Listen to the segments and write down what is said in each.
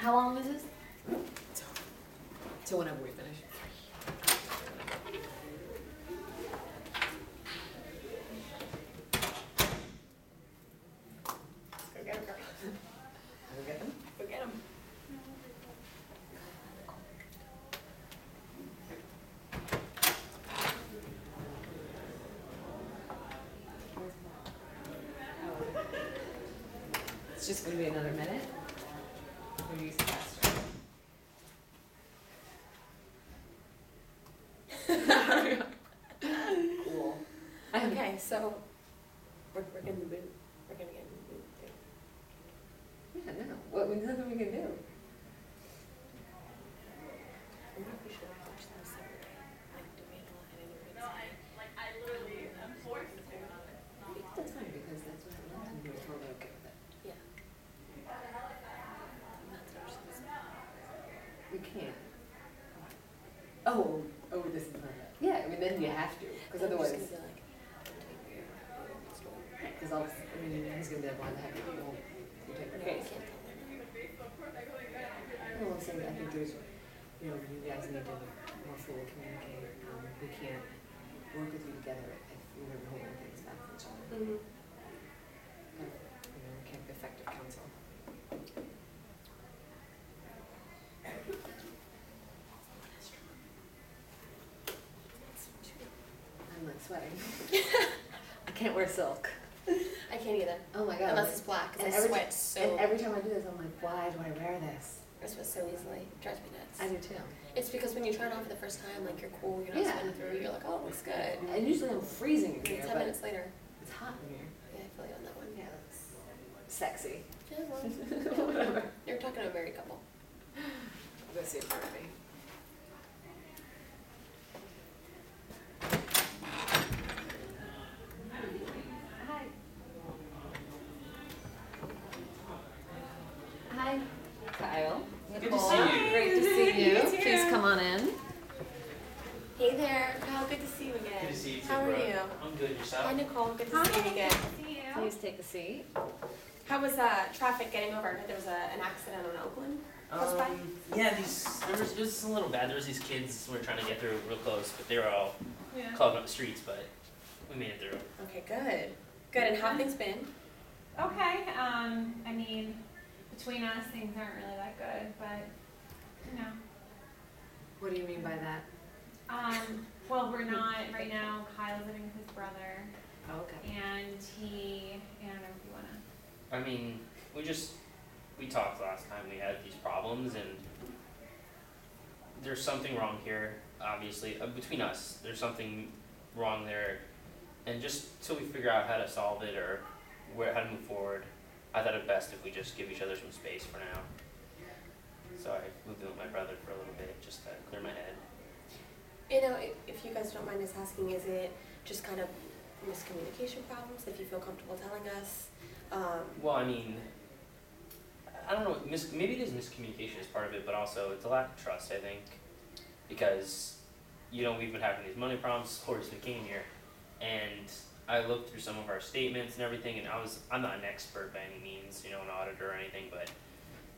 How long is this? Till whenever we finish. Go get them, girl. Go get them? Go get them. It's just gonna be another minute. Or do you use the faster? Cool. Okay, so we're gonna boot. We're gonna get boot. Yeah, no. There's nothing we can do. I wonder if we should watch them separately. Like, do we handle it in I think that's fine because that's what happened and we were totally okay with it. Yeah. That's what she was. We can't. Oh, this is not it. Yeah, I mean, then you have to, because otherwise, Just gonna be like, take your story. because he's gonna be like, why the heck you won't you take the No, I case? can't tell them that. No, I'm saying, I think there's, you guys need to more fully communicate. We can't work with you together if we're holding things back from each other. Mm-hmm. We can't be effective counsel. I'm like sweating. I can't wear silk. I can't either. Oh my god. Unless it's black, because I sweat so. And every time I do this, I'm like, why do I wear this? I sweat so easily. It drives me nuts. I do too. It's because when you try it on for the first time, like you're cool, you're not sweating through, you're like, oh, it looks good. And usually I'm freezing in And here, 10 but minutes later. it's hot in here. Yeah, I feel you on that one. Yeah, that's sexy. Yeah, well, Whatever. you're talking to a married couple. I'll go see if they're ready. Hi. Hi. Kyle. Good to see you. Great to see you. You too. Please come on in. Hey there, Kyle, good to see you again. Good to see you too, How are bro. you? I'm good. Yourself? Hi, Nicole, good to see you again. Please take a seat. How was traffic getting over? I heard there was an accident on Oakland close by. Yeah, it was a little bad. There was these kids who were trying to get through real close, but they were all clogging up the streets, but we made it through. Okay, good. Good, and how have things been? Okay, I mean, between us, things aren't really that good, but, you know. What do you mean by that? Well, we're not, right now, Kyle's living with his brother, Oh, okay. and I don't know if you wanna. I mean, we talked last time we had these problems, and there's something wrong here, obviously, between us. There's something wrong there, and just till we figure out how to solve it or how to move forward, I thought it best if we just give each other some space for now. So I moved in with my brother for a little bit, just to clear my head. You know, if you guys don't mind us asking, is it just kind of miscommunication problems, if you feel comfortable telling us? Well, I mean, I don't know, maybe it is miscommunication as part of it, but also it's a lack of trust, I think. Because, we've been having these money problems since we came here, and I looked through some of our statements and everything, and I'm not an expert by any means, an auditor or anything, but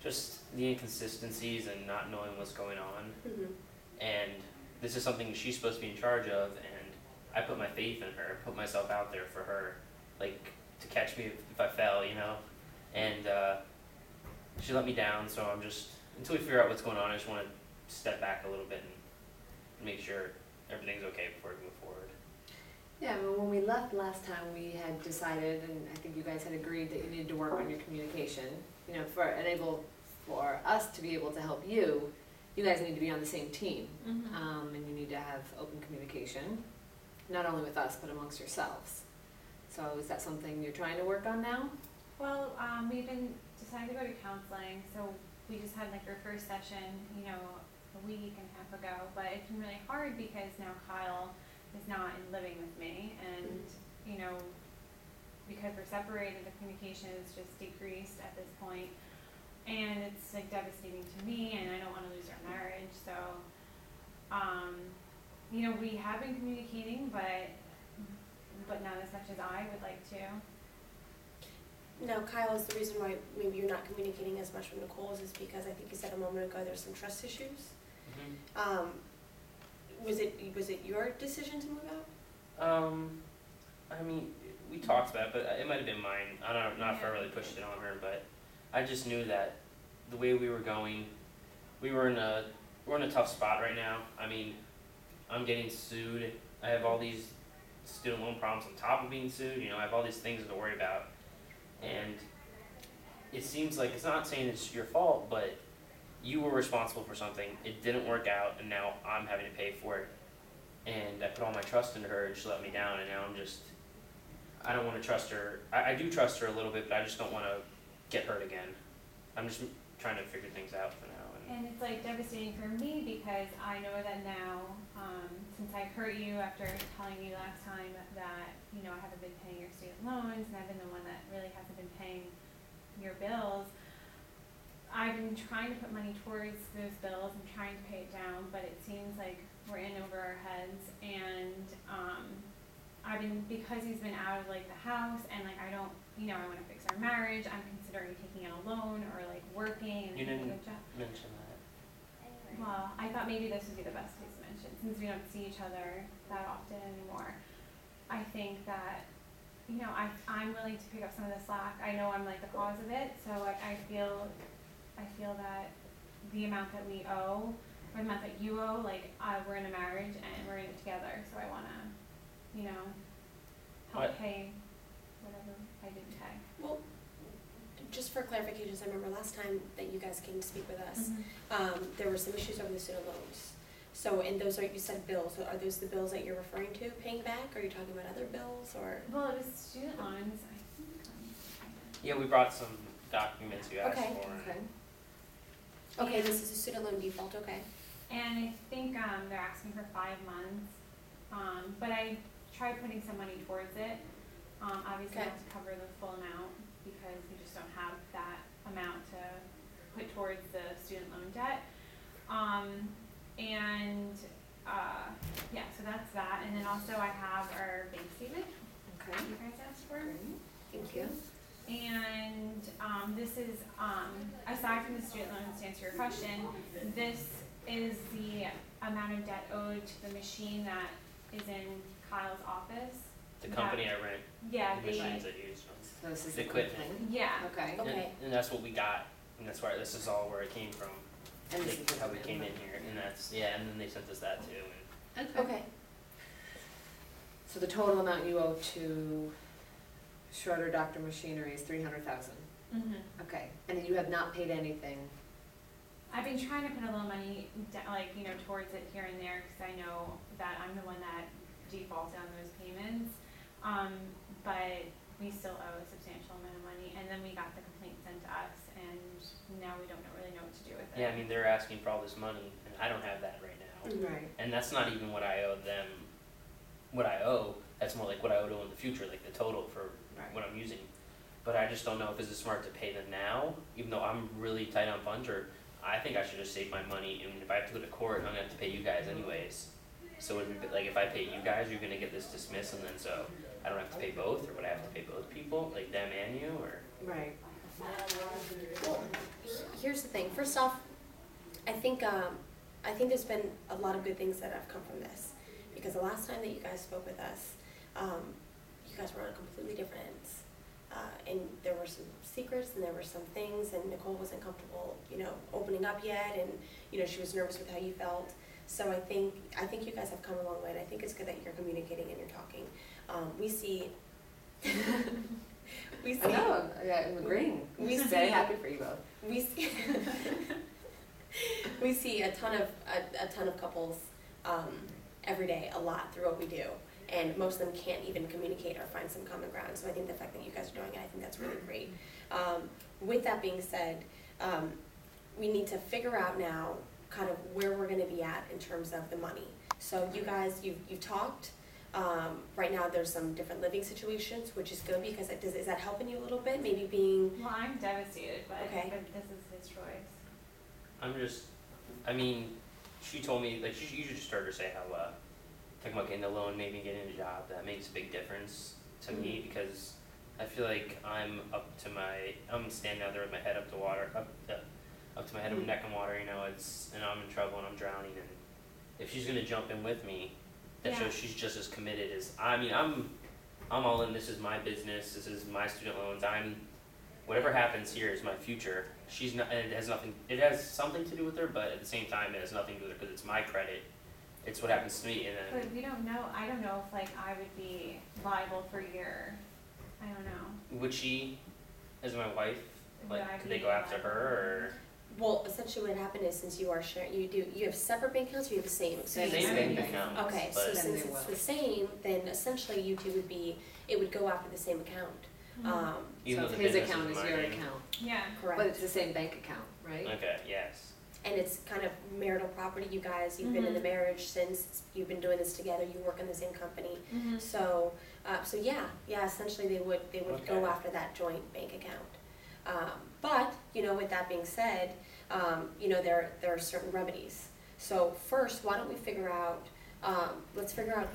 just the inconsistencies and not knowing what's going on. Mm-hmm. And this is something she's supposed to be in charge of, and I put my faith in her, put myself out there for her, like, to catch me if I fell, and she let me down, so I'm just, until we figure out what's going on, I just want to step back a little bit and make sure everything's okay before we move forward. Yeah, well, when we left last time, we had decided, and I think you guys had agreed that you needed to work on your communication, for us to be able to help you. You guys need to be on the same team, Mm-hmm. and you need to have open communication, not only with us, but amongst yourselves. So is that something you're trying to work on now? Well, we've been deciding to go to counseling, so we just had like our first session, a week and a half ago, but it's been really hard because now Kyle is not living with me, and, because we're separated, the communication is just decreased at this point, and it's like devastating to me, and I don't want to lose our marriage, so, we have been communicating, but not as much as I would like to. Now, Kyle, is the reason why maybe you're not communicating as much with Nicole is because I think you said a moment ago there's some trust issues. Mm-hmm. Was it your decision to move out? I mean, we talked about it, but it might have been mine. I don't know, not if I really pushed it on her, but I just knew that the way we were going, we're in a tough spot right now. I mean, I'm getting sued. I have all these student loan problems on top of being sued. You know, I have all these things to worry about, and it seems like it's not saying it's your fault, but you were responsible for something. It didn't work out, and now I'm having to pay for it. And I put all my trust into her, and she let me down, and now I don't want to trust her. I do trust her a little bit, but I just don't want to get hurt again. I'm just trying to figure things out for now. And it's like devastating for me because I know that now, since I hurt you after telling you last time that, you know, I haven't been paying your student loans and I've been the one that really hasn't been paying your bills, I've been trying to put money towards those bills and trying to pay it down, but it seems like we're in over our heads, and I've been, because he's been out of like the house and like I don't, you know, I want to fix our marriage, I'm considering taking out a loan or like working and You taking didn't a job. mention that. Well, I thought maybe this would be the best place to mention since we don't see each other that often anymore. I think that, you know, I'm willing to pick up some of the slack. I know I'm like the cause of it, so I feel that the amount that we owe, or the amount that you owe, like we're in a marriage and we're in it together, so I want to, you know, help pay whatever I didn't pay. Well, just for clarifications, I remember last time that you guys came to speak with us, there were some issues over the student loans. So, and those are, you said bills, so are those the bills that you're referring to, paying back? Or are you talking about other bills, or? Well, it was student loans, I think. Yeah, we brought some documents you asked Okay. for. Okay. Okay, this is a student loan default, okay. And I think they're asking for 5 months, but I tried putting some money towards it. Obviously, Okay. not to cover the full amount because we just don't have that amount to put towards the student loan debt. Yeah, so that's that. And then also I have our bank statement Okay. you guys asked for. Thank you. And this is, aside from the student loans, to answer your question, this is the amount of debt owed to the machine that is in Kyle's office. The company I rent Yeah, the they, machines I use. So this is The the equipment. thing. yeah, Okay. Okay. And that's what we got, and that's why this is all where it came from. And this is How we came in here, and that's, yeah, and then they sent us that too. And Okay. So the total amount you owe to Schroeder Doctor Machinery is $300,000. Okay. And you have not paid anything. I've been trying to put a little money, like, you know, towards it here and there, because I know that I'm the one that defaulted on those payments. But we still owe a substantial amount of money, and then we got the complaint sent to us, and now we don't really know what to do with it. yeah, I mean, they're asking for all this money, and I don't have that right now. Right. And that's not even what I owe them, what I owe, that's more like what I owe in the future, like the total for Right. what I'm using. But I just don't know if it's smart to pay them now, even though I'm really tight on funds, or I think I should just save my money, and if I have to go to court, I'm gonna have to pay you guys anyways. So it'd be, like, if I pay you guys, you're gonna get this dismissed, and then so I don't have to pay both, or would I have to pay both people, like them and you, or? Right. Well, here's the thing. First off, I think there's been a lot of good things that have come from this. Because the last time that you guys spoke with us, you guys were on completely different ends. And there were some secrets and there were some things, and Nicole wasn't comfortable, you know, opening up yet, and, you know, she was nervous with how you felt. So I think you guys have come a long way, and I think it's good that you're communicating and you're talking. We see I know. I'm agreeing. We I'm very see- happy for you both. we see we see a ton of couples every day, a lot through what we do, and most of them can't even communicate or find some common ground. So I think the fact that you guys are doing it, I think that's really great. With that being said, we need to figure out now kind of where we're going to be at in terms of the money. So you guys, you've talked. Right now there's some different living situations, which is good because is that helping you a little bit? Maybe being. Well, I'm devastated, but this is his choice. I mean, she told me, like, you just heard her say how, talking about getting a loan, maybe getting a job, that makes a big difference to me, because I feel like I'm standing out there with my head up to water, up to my head of neck in water, you know, and I'm in trouble and I'm drowning, and if she's gonna jump in with me, that Yeah. shows she's just as committed as, I mean, I'm all in, this is my business, this is my student loans, whatever happens here is my future. She's not, and it has something to do with her, but at the same time, it has nothing to do with her, because it's my credit. It's what happens to me, and then. But we don't know, I don't know if like I would be liable for I don't know. Would she, as my wife, Would I like, could be they go after liable? her, Well, essentially what happened is since you are sharing, you have separate bank accounts, or you have the same? or? So Same you- bank bank account, Okay, so but, Then since they it's will. the same, then essentially you two it would go after the same account. Mhm. even So though if the his business account is is my your name. account, Yeah. Correct. but it's the same bank account, right? Okay, yes. And it's kind of marital property, you guys, you've been in the Mhm. marriage since you've been doing this together, you work in the same company. Mm-hmm. So yeah, essentially they would go Okay. after that joint bank account. But, you know, with that being said, you know, there are certain remedies. So first, why don't we let's figure out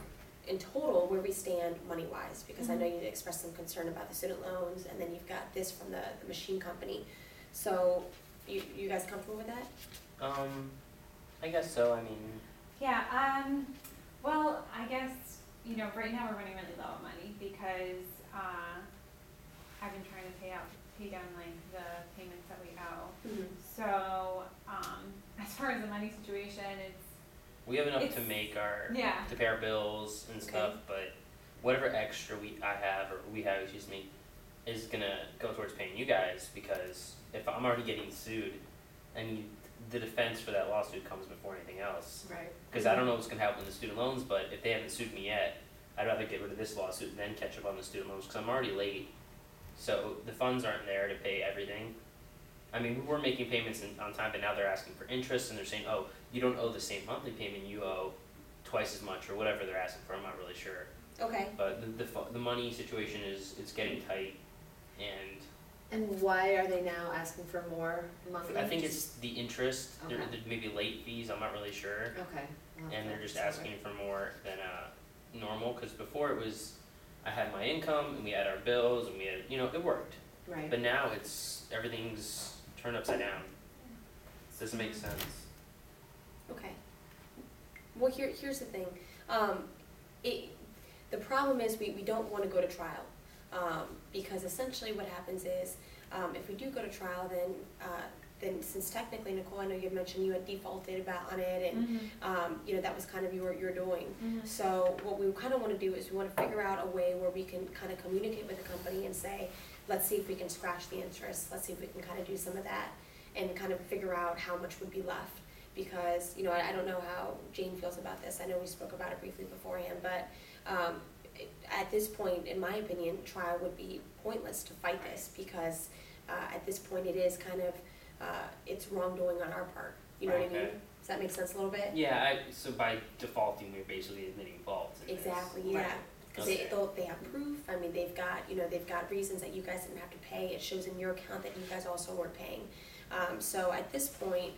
in total where we stand money-wise, because I know you expressed some concern about the student loans, and then you've got this from the machine company. So, you guys comfortable with that? I guess so, I mean, Yeah, well, I guess, you know, right now we're running really low on money because, I've been trying to pay down like the payments that we owe. So, as far as the money situation, we have enough to It's- make yeah. to pay our bills and stuff, but whatever extra we have, excuse me, is gonna go towards paying you guys, because if I'm already getting sued, the defense for that lawsuit comes before anything else. Right. Because I don't know what's gonna happen with the student loans, but if they haven't sued me yet, I'd rather get rid of this lawsuit and then catch up on the student loans, because I'm already late. So the funds aren't there to pay everything. I mean, we were making payments on time, but now they're asking for interest, and they're saying, oh, you don't owe the same monthly payment, you owe twice as much, or whatever they're asking for, I'm not really sure. Okay. But the money situation it's getting tight, and And why are they now asking for more monthly? I think it's the interest, there Okay. may be late fees, I'm not really sure. Okay. I'll have And to they're just solve it. asking for more than normal, because before it was, I had my income and we had our bills and we had, you know, it worked. Right. But now everything's turned upside down. This doesn't make sense. Okay. Well, here's the thing. The problem is we don't want to go to trial, because essentially what happens is, if we do go to trial, then since technically, Nicole, I know you had mentioned you had defaulted on it, and you know, that was kind of your doing. So what we kind of want to do is we want to figure out a way where we can kind of communicate with the company and say, let's see if we can scratch the interest, let's see if we can kind of do some of that, and kind of figure out how much would be left. Because, you know, I don't know how Jane feels about this. I know we spoke about it briefly beforehand, but at this point, in my opinion, trial would be pointless to fight this, because at this point it is kind of, it's wrongdoing on our part. You know what I mean? Okay. Does that make sense a little bit? Yeah, so by defaulting, we're basically admitting fault in this. Exactly, yeah. Right. Because Okay. they have proof. I mean, they've got reasons that you guys didn't have to pay. It shows in your account that you guys also weren't paying. So at this point,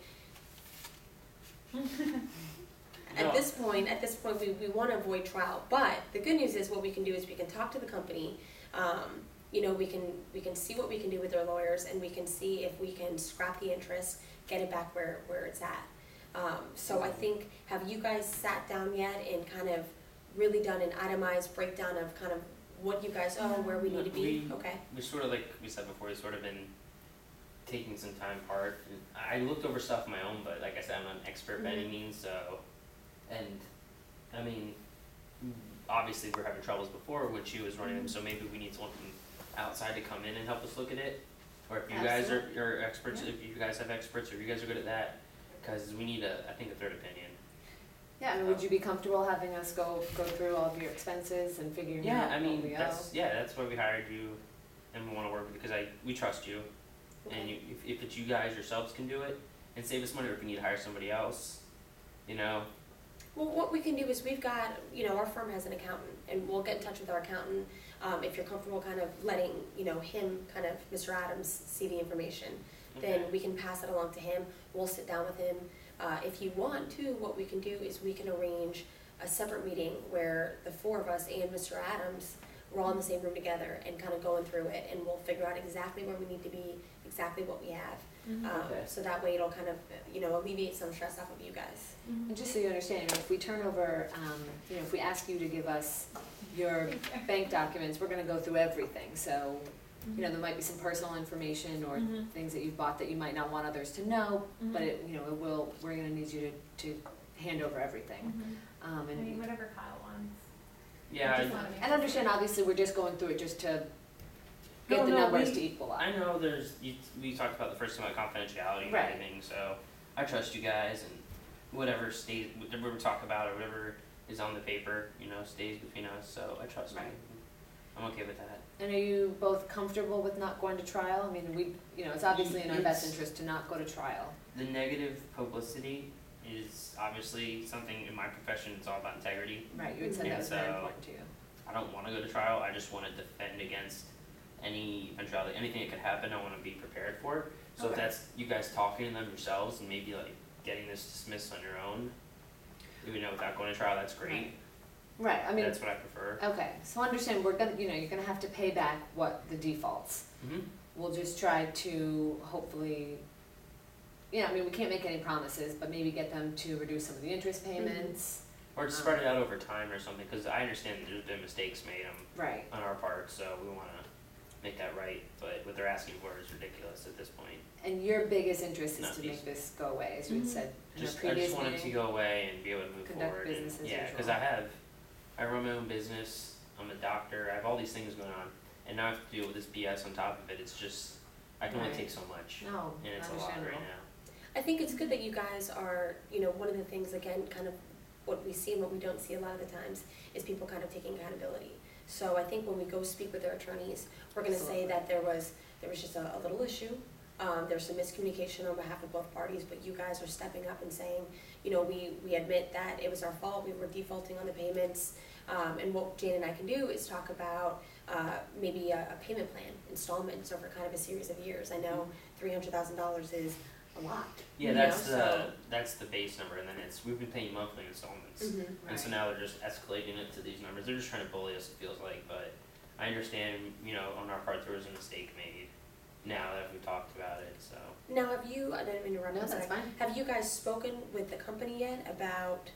we want to avoid trial. But the good news is, what we can do is we can talk to the company. You know, we can see what we can do with their lawyers, and we can see if we can scrap the interest, get it back where it's at. So I think, have you guys sat down yet and kind of really done an itemized breakdown of kind of what you guys owe, where we need to be? Okay. We sort of, like we said before, we've sort of been taking some time apart. And I looked over stuff on my own, but like I said, I'm not an expert by any means, so, and I mean, obviously we're having troubles before when she was running them, so maybe we need someone from outside to come in and help us look at it. Or if you guys are experts, Yeah. if you guys have experts, or you guys are good at that, because we need I think a third opinion. Yeah, and would you be comfortable having us go through all of your expenses and figuring Yeah, out I what mean, we owe? that's why we hired you, and we wanna work with you, because we trust you. And Okay. if it's you guys yourselves can do it and save us money, or if we need to hire somebody else, you know. Well, what we can do is, we've got, you know, our firm has an accountant, and we'll get in touch with our accountant. If you're comfortable kind of letting, you know, him, kind of, Mr. Adams, see the information, then we can pass it along to him. We'll sit down with him. If you want to, what we can do is we can arrange a separate meeting where the four of us and Mr. Adams we're all in the same room together and kind of going through it, and we'll figure out exactly where we need to be, exactly what we have. Okay. So that way it'll kind of, alleviate some stress off of you guys. And just so you understand, if we turn over, if we ask you to give us your bank documents, we're gonna go through everything, so, there might be some personal information or things that you've bought that you might not want others to know, but we're gonna need you to hand over everything. I mean, whatever Kyle wants. Yeah, I just wanna make And sure. understand, obviously, we're just going through it just to get the numbers to equal out. I know we talked about the first time about confidentiality and Right. everything, so I trust you guys, and whatever we talk about or whatever is on the paper, stays between us, so I trust Right. you. I'm okay with that. And are you both comfortable with not going to trial? I mean, it's obviously in our best interest to not go to trial. The negative publicity is obviously something in my profession, it's all about integrity. Right, you had said that was very important to you. I don't wanna go to trial, I just wanna defend against any eventuality, anything that could happen, I wanna be prepared for. So if Okay. that's you guys talking to them yourselves and maybe like getting this dismissed on your own, without going to trial, that's great. Right, I mean, That's what I prefer. okay, so understand, we're gonna, you're gonna have to pay back what the defaults. Mm-hmm. We'll just try to hopefully, we can't make any promises, but maybe get them to reduce some of the interest payments. Or just spread it out over time or something, cause I understand there's been mistakes made Right, on our part, so we wanna make that right, but what they're asking for is ridiculous at this point. and your biggest interest is Not to these. make this go away, as you had said in our I previous just want it to meeting. go away and be able to move Conduct forward. business as Yeah, cause usual. I run my own business, I'm a doctor, I have all these things going on, and now I have to deal with this BS on top of it, it's just, I can only Right. take so much, No, and it's a lot right understandable. now. I think it's good that you guys are, one of the things, again, kind of what we see and what we don't see a lot of the times is people kind of taking accountability. So I think when we go speak with their attorneys, we're gonna say Absolutely. that there was just a little issue. There's some miscommunication on behalf of both parties, but you guys are stepping up and saying, we admit that it was our fault, we were defaulting on the payments. And what Jane and I can do is talk about maybe a payment plan, installments over kind of a series of years. I know $300,000 is a lot. Yeah, You that's know, so- that's the base number, and then we've been paying monthly installments. And so Right. now they're just escalating it to these numbers. They're just trying to bully us, it feels like, but I understand, on our part, there was a mistake made now that we've talked about it, so. Now, I didn't mean to run No, that's fine. Have you guys spoken with the company yet about,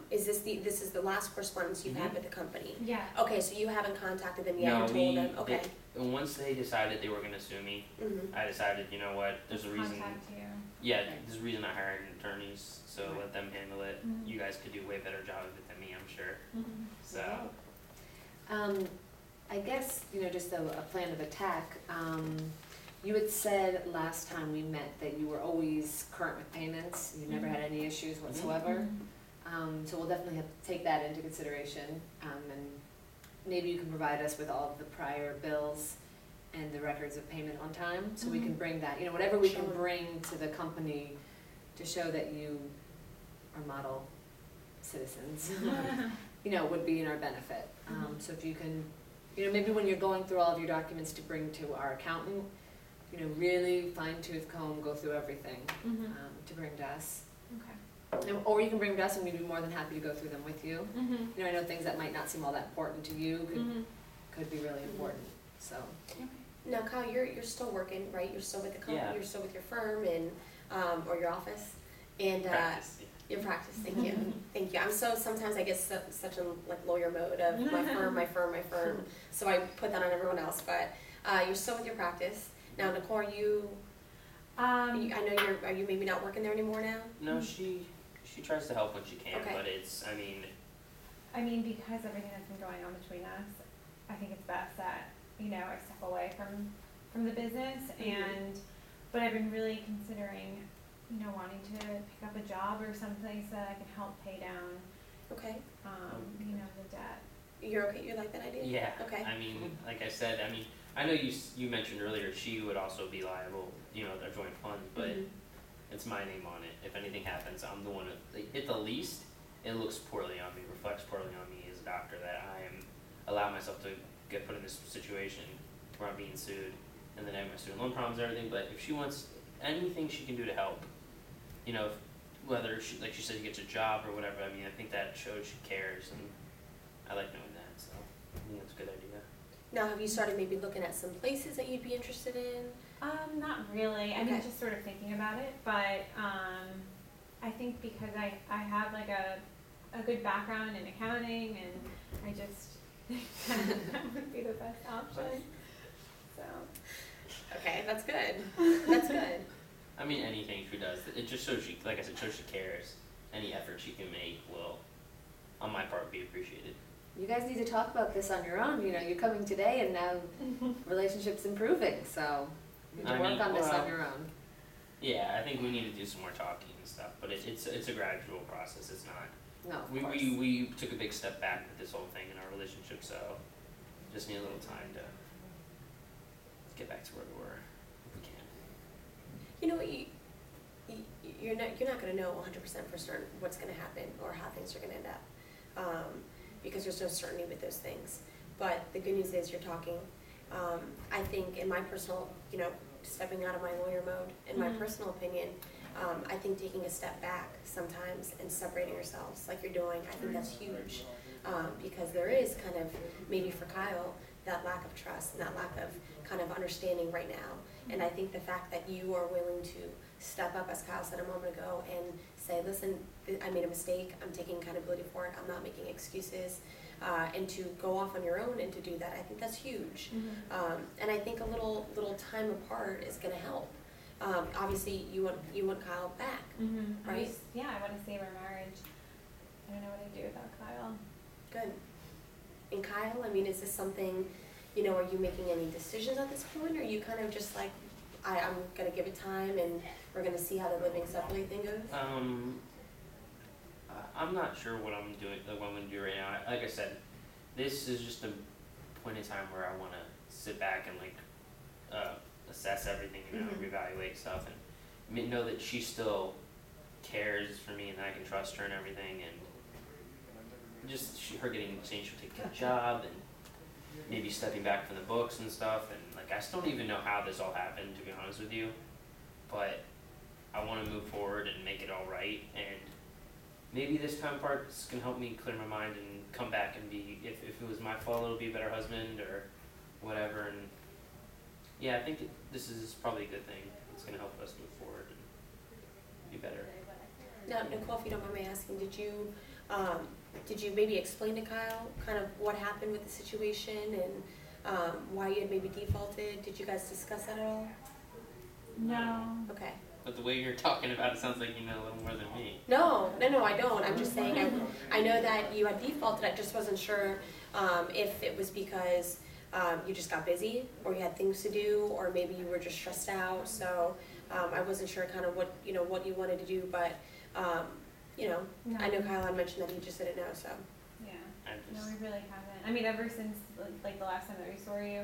this is the last correspondence you've had with the company? Yeah. Okay, so you haven't contacted them yet No, and told them, okay. And once they decided they were gonna sue me, I decided, you know what, there's a reason, Contact you. yeah, Right. there's a reason I hired attorneys, so Right. let them handle it. Mhm. You guys could do a way better job of it than me, I'm sure, so. I guess, just a plan of attack, you had said last time we met that you were always current with payments, you never had any issues whatsoever. So we'll definitely have to take that into consideration, and maybe you can provide us with all of the prior bills and the records of payment on time, so we can bring that, whatever we can Sure. bring to the company to show that you are model citizens, would be in our benefit. So if you can, maybe when you're going through all of your documents to bring to our accountant, really fine tooth comb, go through everything, to bring to us. Okay. Or you can bring them to us and we'd be more than happy to go through them with you. I know things that might not seem all that important to you could be really important, so. Now, Kyle, you're still working, right? You're still with the company, Yeah. you're still with your firm and, or your office? And, Practice, yeah. your practice, thank you, thank you. sometimes I get such a lawyer mode of my firm, so I put that on everyone else, but, you're still with your practice. Now, Nicole, I know are you maybe not working there anymore now? No, she tries to help when she can, Okay. but it's, I mean, because everything that's been going on between us, I think it's best that, I step away from the business but I've been really considering, wanting to pick up a job or someplace that I can help pay down, Okay, the debt. you're okay, you like that idea? yeah. Okay. Like I said, I know you mentioned earlier she would also be liable, a joint fund, but it's my name on it. If anything happens, I'm the one at the least, it looks poorly on me, reflects poorly on me as a doctor that I am allow myself to get put in this situation where I'm being sued, and then I have my student loan problems and everything, but if she wants anything she can do to help, whether she, like she said, gets a job or whatever, I think that shows she cares, and I like knowing that, so. I think that's a good idea. Now, have you started maybe looking at some places that you'd be interested in? Not really. I mean, Okay. just sort of thinking about it, but I think because I have like a good background in accounting, and I just think that would be the best option. So. Okay, that's good. That's good. I mean, anything she does, it just shows she, like I said, shows she cares. Any effort she can make will, on my part, be appreciated. You guys need to talk about this on your own, you know, you're coming today and now relationship's improving, so you need to work on this on your own. Yeah, I think we need to do some more talking and stuff, but it's a gradual process. It's not. No, of We course. we took a big step back with this whole thing in our relationship, so just need a little time to get back to where we were, if we can. You know what, you're not going to know 100% for certain what's going to happen or how things are going to end up, because there's no certainty with those things. But the good news is you're talking. I think in my personal, you know, stepping out of my lawyer mode, in my personal opinion, I think taking a step back sometimes and separating yourselves like you're doing, I think that's huge, because there is kind of, maybe for Kyle, that lack of trust and that lack of kind of understanding right now. And I think the fact that you are willing to step up, as Kyle said a moment ago, and say, listen, I made a mistake, I'm taking accountability for it, I'm not making excuses, and to go off on your own and to do that, I think that's huge. And I think a little time apart is going to help. Obviously, you want Kyle back, right? I want to save our marriage. I don't know what I'd do without Kyle. Good. And Kyle, I mean, is this something, you know, are you making any decisions at this point, or are you kind of just like, I'm going to give it time and we're going to see how the living separately thing goes? I'm not sure what I'm doing, what I'm going to do right now. Like I said, this is just a point in time where I want to sit back and like assess everything, you know, reevaluate stuff, and know that she still cares for me and I can trust her and everything, and just her saying she'll take a job and maybe stepping back from the books and stuff, and like I still don't even know how this all happened, to be honest with you, but I want to move forward and make it all right, and maybe this time parts can help me clear my mind and come back and be, if it was my fault, it'll be a better husband or whatever. And yeah, I think this is probably a good thing. It's going to help us move forward and be better. Now, Nicole, if you don't mind me asking, did you maybe explain to Kyle kind of what happened with the situation and why you had maybe defaulted? Did you guys discuss that at all? No. Okay. But the way you're talking about it sounds like you know a little more than me. No, I don't. I'm just saying, I know that you had defaulted. I just wasn't sure if it was because you just got busy or you had things to do, or maybe you were just stressed out. So I wasn't sure kind of what you wanted to do, but you know, No. I know Kyle had mentioned that he just didn't know, so. Yeah. I No, just, we really haven't. I mean, ever since like the last time that we saw you,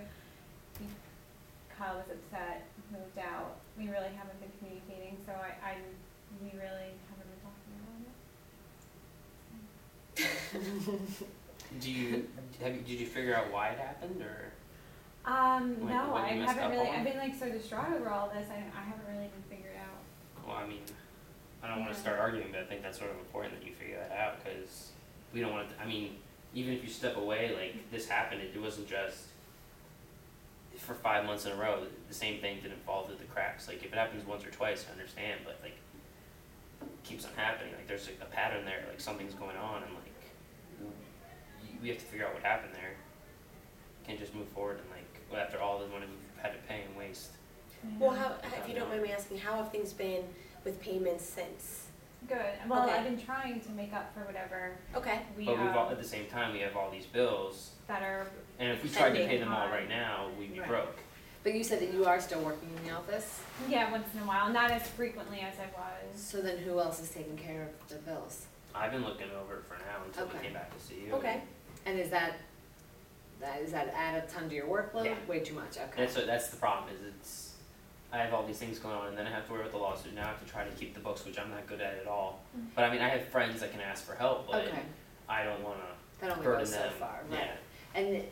Kyle was upset, moved out. We really haven't been communicating, so we really haven't been talking about it. did you figure out why it happened, or? No, what I you messed haven't up really. on? I've been like so distraught over all this. I haven't really even figured out. Well, I mean, I don't want Yeah. to start arguing, but I think that's sort of important that you figure that out, because we don't want to, I mean, even if you step away, like, this happened, it wasn't just for 5 months in a row, the same thing didn't fall through the cracks. Like, if it happens once or twice, I understand, but, like, it keeps on happening. Like, there's a pattern there, like, something's going on, and, like, we have to figure out what happened there. Can't just move forward and, like, after all the money we've had to pay and waste. Well, how, if you don't mind me asking, how have things been with payments since? Good. Well, Okay. I've been trying to make up for whatever Okay. we But we've all, at the same time, we have all these bills, that are. and if we tried to pay Pending. them all right now, we'd be Right. broke. But you said that you are still working in the office, Yeah, once in a while, not as frequently as I was. so then who else is taking care of the bills? I've been looking over it for now until we Okay. came back to see you. Okay. And is that add a ton to your workload? Yeah. Way too much, okay. That's the problem, is I have all these things going on, and then I have to worry about the lawsuit. Now I have to try to keep the books, which I'm not good at all. Mhm. But I mean, I have friends that can ask for help, but Okay, I don't want that to only burden goes so them. far, right. Yeah. And,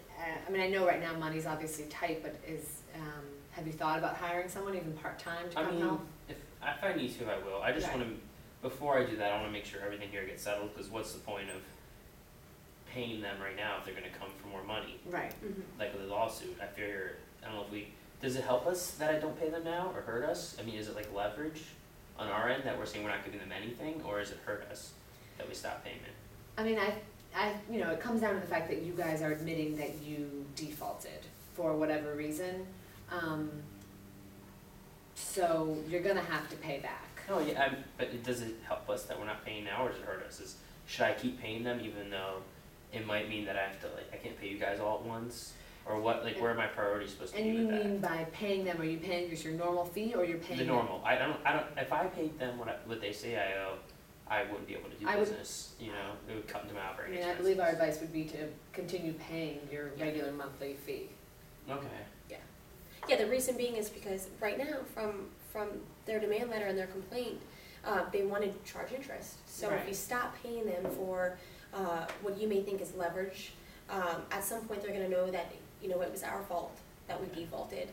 I mean, I know right now money's obviously tight, but have you thought about hiring someone even part-time to I come mean, help? if I need to, I will. I just Right. want to, before I do that, I want to make sure everything here gets settled, because what's the point of paying them right now if they're gonna come for more money, Right. like with a lawsuit. I figure, I don't know if does it help us that I don't pay them now or hurt us? I mean, is it like leverage on our end that we're saying we're not giving them anything, or is it hurt us that we stop payment? I mean, it comes down to the fact that you guys are admitting that you defaulted for whatever reason. So you're gonna have to pay back. No, yeah, but does it help us that we're not paying now, or does it hurt us? Should I keep paying them even though it might mean that I have to, like, I can't pay you guys all at once? Or what, like, where are my priorities supposed to And be you with that? mean by paying them, are you paying just your normal fee, or you're paying The them- normal, I don't, if I paid them what they say I owe, I wouldn't be able to do I would- business, you know, it would come to my I operating mean, I expenses. believe our advice would be to continue paying your Yeah. regular monthly fee. Okay, Yeah, the reason being is because right now, from their demand letter and their complaint, they want to charge interest. So if you Right. stop paying them for what you may think is leverage, at some point they're gonna know that, you know, it was our fault that we defaulted.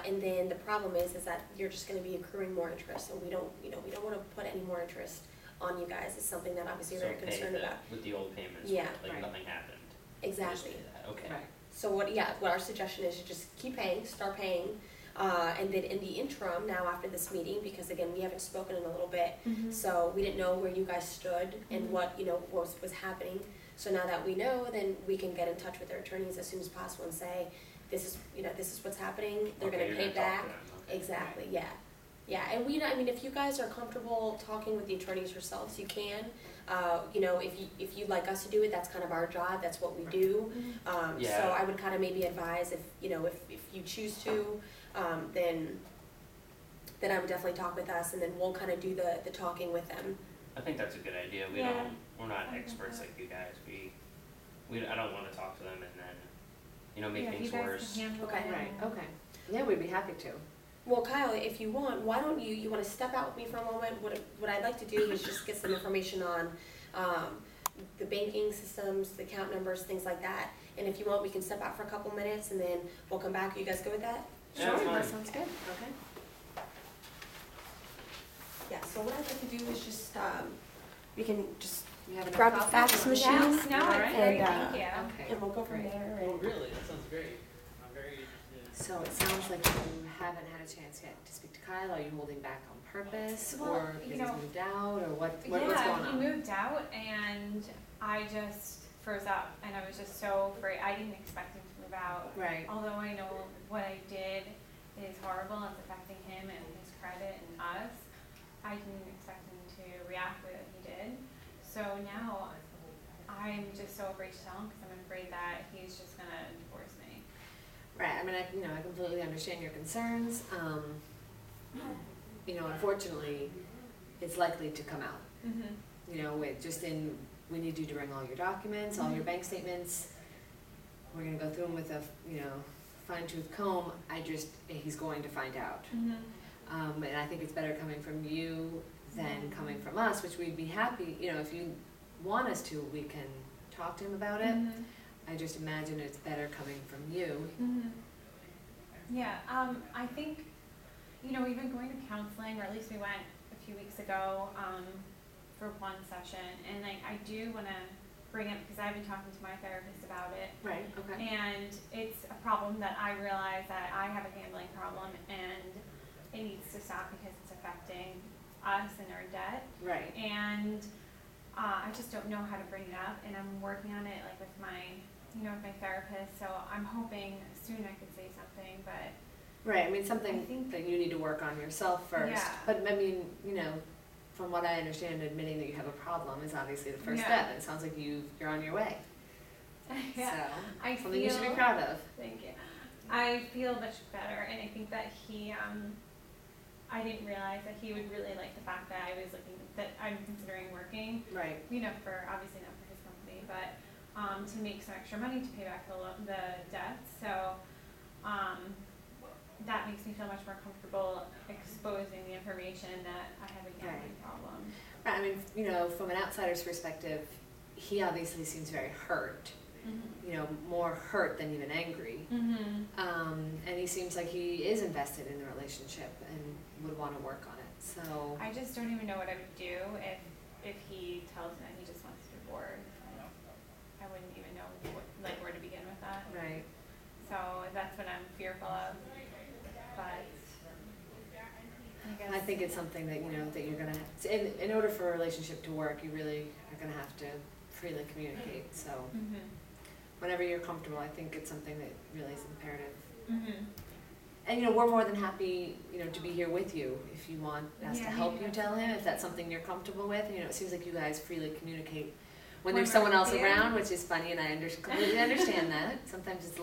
And then the problem is that you're just gonna be accruing more interest, and we don't wanna put any more interest on you guys. It's something that obviously so we're very pay concerned that about. with the old payments, Yeah. like Right. nothing happened. Exactly. Just pay that, okay. Right. So what our suggestion is, you just keep paying, start paying, and then in the interim, now after this meeting, because again, we haven't spoken in a little bit, so we didn't know where you guys stood and what, you know, was happening. So now that we know, then we can get in touch with their attorneys as soon as possible and say, this is what's happening, they're Okay, gonna you're pay talk back. to them, okay. Exactly, yeah. Yeah, and I mean, if you guys are comfortable talking with the attorneys yourselves, you can. You know, if you'd like us to do it, that's kind of our job, that's what we do. So Yeah. I would kind of maybe advise if you choose to, then I would definitely talk with us, and then we'll kind of do the talking with them. I think that's a good idea, Yeah. we're not I think experts so. like you guys, I don't wanna talk to them and then, you know, make Yeah, things you guys worse. can handle Okay. it. Right, okay. Yeah, we'd be happy to. Well, Kyle, if you want, why don't you want to step out with me for a moment? What I'd like to do is just get some information on the banking systems, the account numbers, things like that. And if you want, we can step out for a couple minutes and then we'll come back. You guys good with that? Yeah, that's Sure, that fine. sounds good, okay. Yeah, so what I'd like to do is just, we can just You have enough grab the coffee? fax machine Yes, no, Alright. it's great, And, thank you. Okay. and we'll go from Great. there. Oh, And really? That sounds great. I'm very interested. So it sounds like you haven't had a chance yet to speak to Kyle. Are you holding back on purpose, Well, or you because know- he's moved out, or what's going Yeah, on? he moved out and I just froze up and I was just so afraid. I didn't expect him to move out. Right. Although I know what I did is horrible and it's affecting him and his credit and us, I didn't expect him to react the way that he did. So now I'm just so afraid to tell him because I'm afraid that he's just gonna divorce me. Right. I mean, I completely understand your concerns. Unfortunately, it's likely to come out. We need you to bring all your documents, all your bank statements. We're gonna go through them with a, fine tooth comb. He's going to find out. And I think it's better coming from you than coming from us, which we'd be happy, if you want us to, we can talk to him about it. I just imagine it's better coming from you. Yeah, I think, we've been going to counseling, or at least we went a few weeks ago, for one session, and I do wanna bring it, because I've been talking to my therapist about it, Right, okay. and it's a problem that I realize that I have a gambling problem, and it needs to stop because it's affecting us and our debt, Right. and I just don't know how to bring it up, and I'm working on it, with my, with my therapist, so I'm hoping soon I could say something, but Right, I mean, something I think- that you need to work on yourself first. Yeah. But I mean, from what I understand, admitting that you have a problem is obviously the first Yeah. step, and it sounds like you're on your way. yeah, So, I something you should be feel- proud of. Thank you. I feel much better, and I think that he, I didn't realize that he would really like the fact that that I'm considering working, Right. for, obviously not for his company, but, to make some extra money to pay back the debt, so, that makes me feel much more comfortable exposing the information that I have a gambling problem. Right, I mean, from an outsider's perspective, he obviously seems very hurt. More hurt than even angry. And he seems like he is invested in the relationship and would want to work on it. So I just don't even know what I would do if he tells me that he just wants to divorce. I wouldn't even know where to begin with that. Right. So that's what I'm fearful of. But I guess. I think it's something that, that you're gonna, in order for a relationship to work, you really are gonna have to freely communicate, so. Mhm. Whenever you're comfortable, I think it's something that really is imperative. Mhm. And, we're more than happy, to be here with you if you want us to Yeah, help maybe you that's tell him, okay. if that's something you're comfortable with. It seems like you guys freely communicate when When there's we're someone else here? around, which is funny, and I completely understand that. Sometimes it's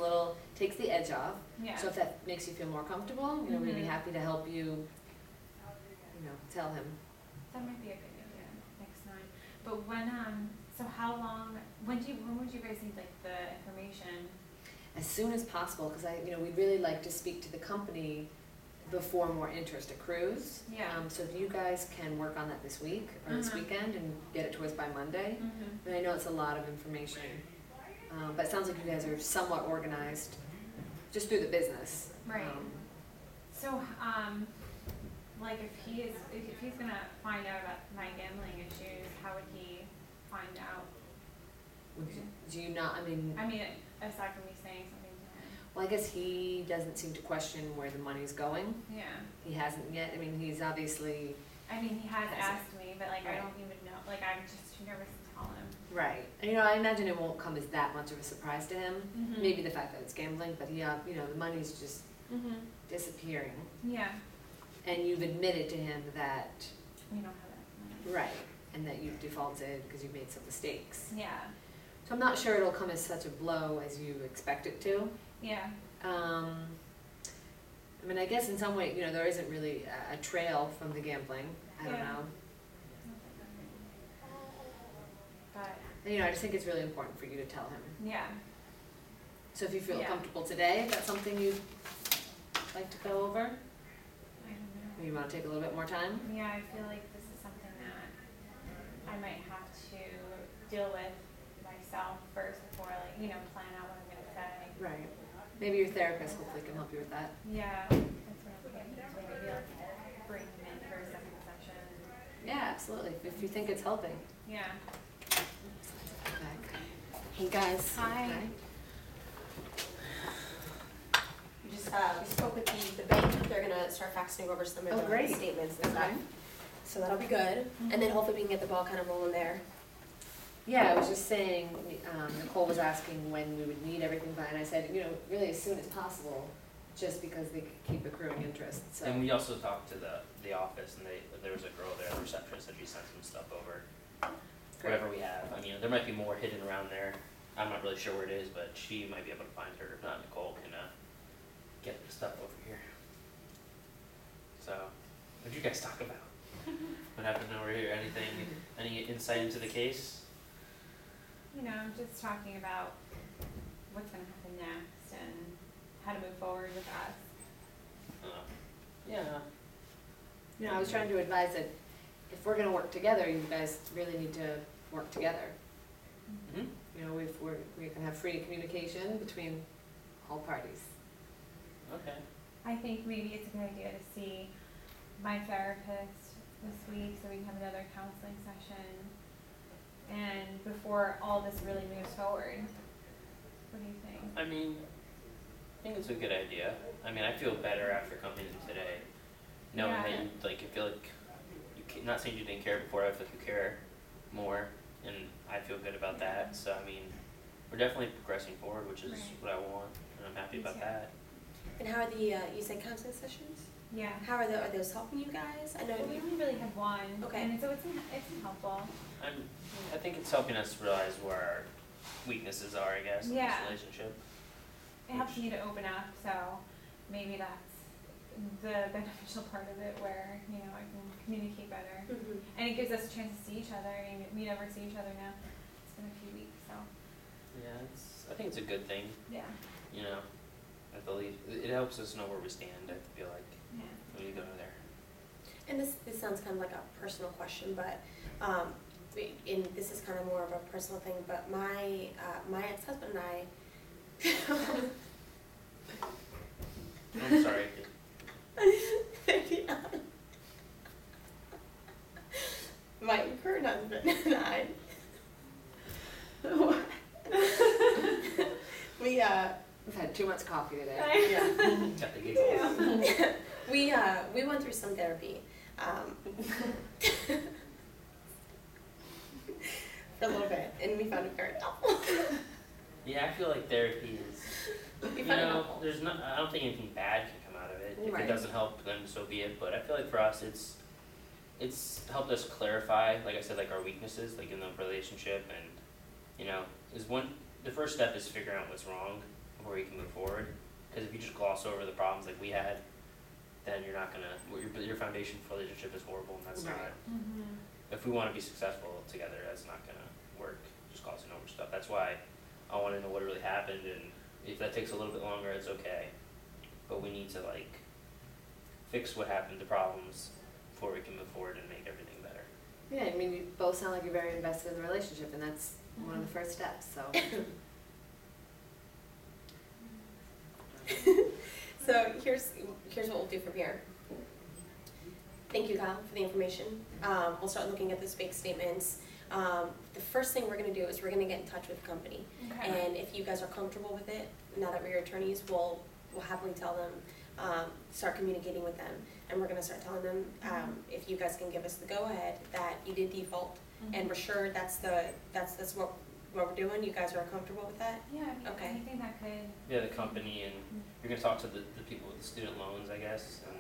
takes the edge off. Yeah. So if that makes you feel more comfortable, we'd be Mhm. happy to help you, tell him. That might be a good idea next time. But so how long, when would you guys need the information? As soon as possible, because we'd really like to speak to the company before more interest accrues. Yeah. So if you guys can work on that this week or this Uh-huh. weekend and get it to us by Monday, Mhm. and I know it's a lot of information, but it sounds like you guys are somewhat organized just through the business. Right. So if he's gonna find out about my gambling issues, how would he find out? Do you not, I mean, aside from me saying something to him. well, I guess he doesn't seem to question where the money's going. Yeah. He hasn't yet. He's obviously. I mean, he has Has it? asked me, but I Right. don't even know. I'm just too nervous to tell him. Right. And, I imagine it won't come as that much of a surprise to him. Mhm. Maybe the fact that it's gambling, but the money's just Mhm. disappearing. Yeah. And you've admitted to him that, We don't have that money. right, and that you've defaulted because you made some mistakes. Yeah. So I'm not sure it'll come as such a blow as you expect it to. Yeah. I guess in some way, there isn't really a trail from the gambling. I don't Yeah. know. But And, I just think it's really important for you to tell him. yeah. So if you feel Yeah. comfortable today, if that's something you'd like to go over, I don't know. or you want to take a little bit more time? Yeah, I feel like this is something that I might have to deal with myself first before plan out what I'm gonna say. Right. Maybe your therapist hopefully can help you with that. Yeah, that's what I'm thinking. So maybe bring him in for a second session. Yeah, absolutely. If you think it's helping. Yeah. Okay. Hey guys. Hi. We just we spoke with the bank. They're gonna start faxing over some of Oh, the great. statements and stuff. Okay. So that'll be good. And then hopefully we can get the ball kind of rolling there. Yeah, I was just saying, Nicole was asking when we would need everything by, and I said, really as soon as possible, just because they could keep accruing interest, so. And we also talked to the office, and there was a girl there, the receptionist, that she sent some stuff over. Whatever we have. There might be more hidden around there. I'm not really sure where it is, but she might be able to find her. If not, Nicole can get the stuff over here. So, what did you guys talk about? What happened over here? Any insight into the case? Just talking about what's gonna happen next and how to move forward with us. Yeah. I was trying to advise that if we're gonna work together, you guys really need to work together. Mm-hmm. If we can have free communication between all parties. Okay. I think maybe it's a good idea to see my therapist this week so we can have another counseling session and before all this really moves forward. What do you think? I think it's a good idea. I feel better after coming in today, knowing Yeah. that you feel like not saying you didn't care before. I feel like you care more, and I feel good about that. So we're definitely progressing forward, which is Right. what I want, and I'm happy Me about too. that. And how are you said counseling sessions? Yeah. How are those helping you guys? I know Well, we only really have one. Okay. And so it's helpful. I think it's helping us realize where our weaknesses are, I guess, in Yeah. this relationship. It helps me to open up, so maybe that's the beneficial part of it where, I can communicate better. Mhm. And it gives us a chance to see each other. We never see each other now. It's been a few weeks, so Yeah, I think it's a good thing, yeah. at the least. It helps us know where we stand, I feel like, Yeah. when we go there. And this sounds kind of like a personal question, but and this is kind of more of a personal thing. But my ex-husband and I. I'm sorry. My current husband and I. We've had too much coffee today. yeah. Got the giggles. We went through some therapy. For a little bit, and we found it very helpful. Yeah, I feel like therapy is, We you found it know, helpful. there's not, I don't think anything bad can come out of it. If Right. it doesn't help, then so be it, but I feel like for us, it's helped us clarify, like I said, like our weaknesses, like in the relationship, and, you know, the first step is figuring out what's wrong before you can move forward, because if you just gloss over the problems like we had, then you're not gonna, your foundation for relationship is horrible, and that's not, Right. if we wanna be successful together, that's not gonna work, just glossing over stuff. That's why I wanna know what really happened, and if that takes a little bit longer, it's okay. But we need to like fix what happened, the problems, before we can move forward and make everything better. Yeah, I mean, you both sound like you're very invested in the relationship, and that's one of the first steps, so. So here's what we'll do from here. Thank you, Kyle, for the information. We'll start looking at those bank statements. The first thing we're going to do is we're going to get in touch with the company, Okay. and if you guys are comfortable with it, now that we're your attorneys, we'll happily tell them, start communicating with them, and we're going to start telling them if you guys can give us the go ahead that you did default, and we're sure that's what we're doing. You guys are comfortable with that? Yeah, I mean, Okay. anything that could. Yeah, the company, and you're gonna talk to the people with the student loans, I guess, and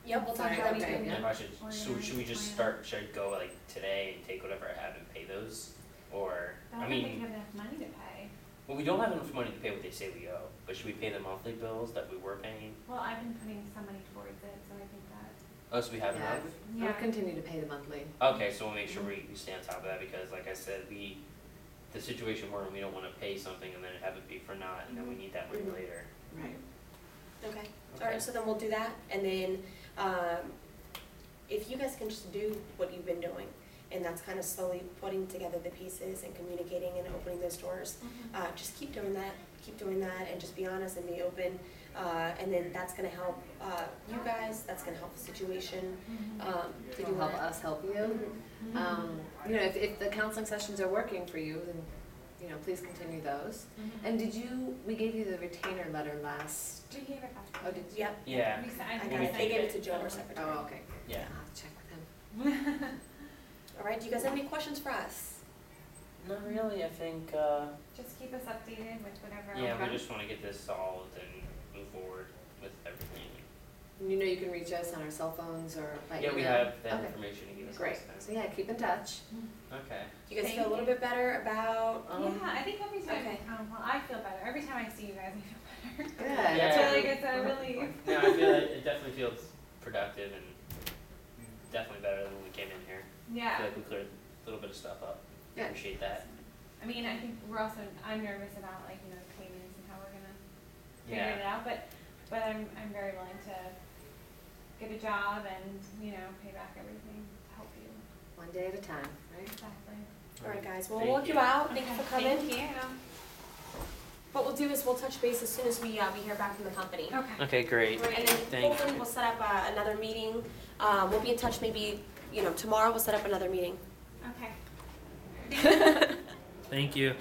Yep, we'll talk Right, about okay, it. yeah. if I should we just should I go like today and take whatever I have and pay those? Or, I I don't think we mean, have enough money to pay. well, we don't have enough money to pay what they say we owe, but should we pay the monthly bills that we were paying? Well, I've been putting some money towards it, so I think that. Oh, so we have Yeah, enough? we'll continue to pay the monthly. Okay, so we'll make sure we stay on top of that, because like I said, the situation we're in, we don't wanna pay something and then have it be for naught, and then we need that money Mhm. later. Right. Okay. All right, so then we'll do that, and then if you guys can just do what you've been doing, and that's kind of slowly putting together the pieces and communicating and opening those doors, just keep doing that, and just be honest and be open, and then that's gonna help you guys, that's gonna help the situation, to do It'll help that. us help you. Mhm. You know, if the counseling sessions are working for you, then, you know, please continue those. And we gave you the retainer letter last, We gave it back. oh, did you? Yep, Yeah, I When got we it, they take gave it. it to Joe, our secretary. Oh, okay. yeah. I'll have to check with him. All right, do you guys have any questions for us? Not really, I think, Just keep us updated with whatever. yeah, we Okay. just wanna get this solved and move forward with everything. And you know you can reach us on our cell phones or by email. Yeah, we have that Okay. information to give us Great. last time. So yeah, keep in touch. Okay. Do you guys Thank feel a little you. bit better about, Yeah, I think every time, okay. well, I feel better. Every time I see you guys, I feel better. Good. Yeah. That's I what feel like we- it's a relief. No, I feel like it definitely feels productive and definitely better than when we came in here. I Yeah. feel like we cleared a little bit of stuff up. Yeah. Appreciate that. I mean, I think I'm nervous about like, you know, payments and how we're gonna figure Yeah. it out, but I'm very willing to get a job and, you know, pay back everything to help you. One day at a time, right? Exactly. all right, guys, well, Thank we'll look you you. out, thank you for coming. Thank you. What we'll do is we'll touch base as soon as we hear back from the company. Okay. Okay, great. And then Thank hopefully you. we'll set up another meeting. We'll be in touch maybe, tomorrow we'll set up another meeting. Okay. Thank you.